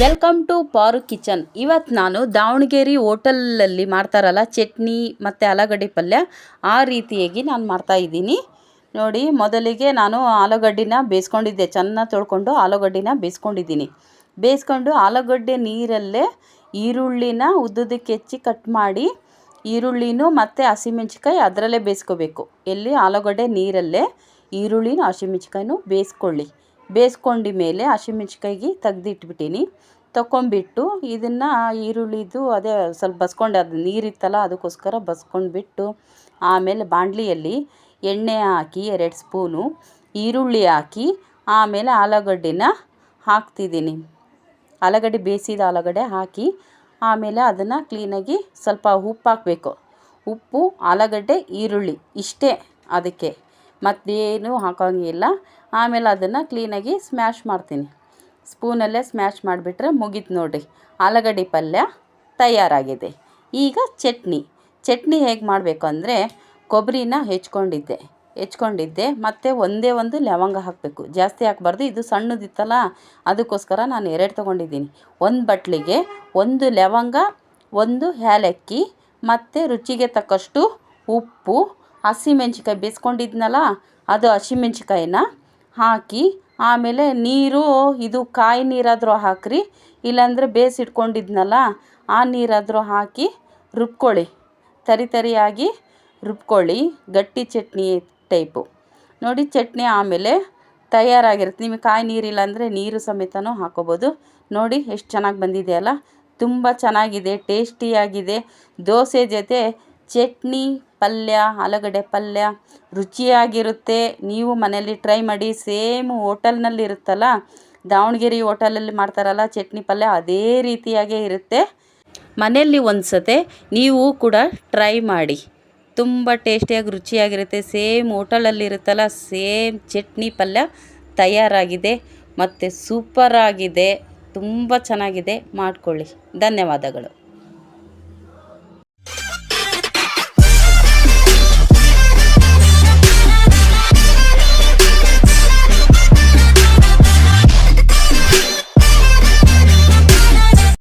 Welcome to ಪಾರು kitchen. ಇವತ್ತು ನಾನು ದಾವಣಗೆರೆ ಹೋಟೆಲಲ್ಲಿ ಮಾಡ್ತಾರಲ್ಲ ಚಟ್ನಿ ಮತ್ತು ಆಲೂಗಡ್ಡೆ ಪಲ್ಯ, ಆ ರೀತಿಯಾಗಿ ನಾನು ಮಾಡ್ತಾಯಿದ್ದೀನಿ ನೋಡಿ. ಮೊದಲಿಗೆ ನಾನು ಆಲೂಗಡ್ಡಿನ ಬೇಯಿಸ್ಕೊಂಡಿದ್ದೆ, ಚೆನ್ನಾಗಿ ತೊಳ್ಕೊಂಡು ಆಲೂಗಡ್ಡಿನ ಬೇಯಿಸ್ಕೊಂಡಿದ್ದೀನಿ. ಬೇಯಿಸ್ಕೊಂಡು ಆಲೂಗಡ್ಡೆ ನೀರಲ್ಲೇ ಈರುಳ್ಳಿನ ಉದ್ದುದಕ್ಕೆ ಹೆಚ್ಚಿ ಕಟ್ ಮಾಡಿ, ಈರುಳ್ಳಿನೂ ಮತ್ತು ಹಸಿಮೆಣ್ಸಿಕಾಯಿ ಅದರಲ್ಲೇ ಬೇಯಿಸ್ಕೋಬೇಕು. ಎಲ್ಲಿ ಆಲೂಗಡ್ಡೆ ನೀರಲ್ಲೇ ಈರುಳ್ಳಿನೂ ಹಸಿಮೆಣ್ಸಿಕಾಯಿನೂ ಬೇಯಿಸ್ಕೊಳ್ಳಿ. ಬೇಯಿಸ್ಕೊಂಡ ಮೇಲೆ ಹಸಿಮೆಣ್ಸಿಕಾಯಿಗೆ ತೆಗ್ದಿಟ್ಬಿಟ್ಟಿನಿ. ತೊಗೊಂಬಿಟ್ಟು ಇದನ್ನು ಈರುಳ್ಳಿದು ಅದೇ ಸ್ವಲ್ಪ ಬಸ್ಕೊಂಡು, ಅದು ನೀರಿತ್ತಲ್ಲ ಅದಕ್ಕೋಸ್ಕರ ಬಸ್ಕೊಂಡ್ಬಿಟ್ಟು, ಆಮೇಲೆ ಬಾಣಲಿಯಲ್ಲಿ ಎಣ್ಣೆ ಹಾಕಿ 2 ಸ್ಪೂನು ಈರುಳ್ಳಿ ಹಾಕಿ, ಆಮೇಲೆ ಆಲೂಗಡ್ಡೆನ ಹಾಕ್ತಿದ್ದೀನಿ. ಆಲೂಗಡ್ಡೆ ಬೇಯಿಸಿದ ಆಲೂಗಡ್ಡೆ ಹಾಕಿ, ಆಮೇಲೆ ಅದನ್ನು ಕ್ಲೀನಾಗಿ ಸ್ವಲ್ಪ ಉಪ್ಪು ಹಾಕಬೇಕು. ಉಪ್ಪು, ಆಲೂಗಡ್ಡೆ, ಈರುಳ್ಳಿ ಇಷ್ಟೇ, ಅದಕ್ಕೆ ಮತ್ತೇನು ಹಾಕೋಂಗಿಲ್ಲ. ಆಮೇಲೆ ಅದನ್ನು ಕ್ಲೀನಾಗಿ ಸ್ಮ್ಯಾಶ್ ಮಾಡ್ತೀನಿ. ಸ್ಪೂನಲ್ಲೇ ಸ್ಮ್ಯಾಶ್ ಮಾಡಿಬಿಟ್ರೆ ಮುಗೀತು ನೋಡಿರಿ, ಆಲೂಗಡ್ಡೆ ಪಲ್ಯ ತಯಾರಾಗಿದೆ. ಈಗ ಚಟ್ನಿ ಹೇಗೆ ಮಾಡಬೇಕು ಅಂದರೆ, ಕೊಬ್ಬರಿನ ಹೆಚ್ಕೊಂಡಿದ್ದೆ ಮತ್ತು ಒಂದು ಲವಂಗ ಹಾಕಬೇಕು, ಜಾಸ್ತಿ ಹಾಕಬಾರ್ದು. ಇದು ಸಣ್ಣದಿತ್ತಲ್ಲ ಅದಕ್ಕೋಸ್ಕರ ನಾನು 2 ತೊಗೊಂಡಿದ್ದೀನಿ. ಒಂದು ಬಟ್ಲಿಗೆ 1 ಲವಂಗ, 1 ಏಲಕ್ಕಿ ಮತ್ತು ರುಚಿಗೆ ತಕ್ಕಷ್ಟು ಉಪ್ಪು, ಹಸಿಮೆಣ್ಸಿಕಾಯಿ ಬೇಯಿಸ್ಕೊಂಡಿದ್ನಲ್ಲ ಅದು ಹಸಿಮೆಣ್ಸಿಕಾಯಿನ ಹಾಕಿ, ಆಮೇಲೆ ನೀರು, ಇದು ಕಾಯಿ ನೀರಾದರೂ ಹಾಕ್ರಿ, ಇಲ್ಲಾಂದರೆ ಬೇಯಿಸಿಟ್ಕೊಂಡಿದ್ನಲ್ಲ ಆ ನೀರಾದರೂ ಹಾಕಿ ರುಬ್ಕೊಳ್ಳಿ. ತರಿಯಾಗಿ ರುಬ್ಕೊಳ್ಳಿ, ಗಟ್ಟಿ ಚಟ್ನಿ ಟೈಪು ನೋಡಿ. ಚಟ್ನಿ ಆಮೇಲೆ ತಯಾರಾಗಿರುತ್ತೆ. ನಿಮಗೆ ಕಾಯಿ ನೀರಿಲ್ಲ ಅಂದರೆ ನೀರು ಸಮೇತನೂ ಹಾಕೋಬೋದು. ನೋಡಿ ಎಷ್ಟು ಚೆನ್ನಾಗಿ ಬಂದಿದೆಯಲ್ಲ, ತುಂಬ ಚೆನ್ನಾಗಿದೆ, ಟೇಸ್ಟಿಯಾಗಿದೆ. ದೋಸೆ ಜೊತೆ ಚಟ್ನಿ ಪಲ್ಯ, ಆಲೂಗಡ್ಡೆ ಪಲ್ಯ ರುಚಿಯಾಗಿರುತ್ತೆ. ನೀವು ಮನೆಯಲ್ಲಿ ಟ್ರೈ ಮಾಡಿ. ಸೇಮ್ ಹೋಟೆಲ್ನಲ್ಲಿ ಇರುತ್ತಲ್ಲ, ದಾವಣಗೆರೆ ಹೋಟೆಲಲ್ಲಿ ಮಾಡ್ತಾರಲ್ಲ ಚಟ್ನಿ ಪಲ್ಯ, ಅದೇ ರೀತಿಯಾಗೇ ಇರುತ್ತೆ. ಮನೆಯಲ್ಲಿ ಒಂದು ಸತೆ ನೀವು ಕೂಡ ಟ್ರೈ ಮಾಡಿ, ತುಂಬ ಟೇಸ್ಟಿಯಾಗಿ ರುಚಿಯಾಗಿರುತ್ತೆ. ಸೇಮ್ ಹೋಟೆಲಲ್ಲಿ ಇರುತ್ತಲ್ಲ ಸೇಮ್ ಚಟ್ನಿ ಪಲ್ಯ ತಯಾರಾಗಿದೆ ಮತ್ತು ಸೂಪರಾಗಿದೆ, ತುಂಬ ಚೆನ್ನಾಗಿದೆ. ಮಾಡಿಕೊಳ್ಳಿ. ಧನ್ಯವಾದಗಳು.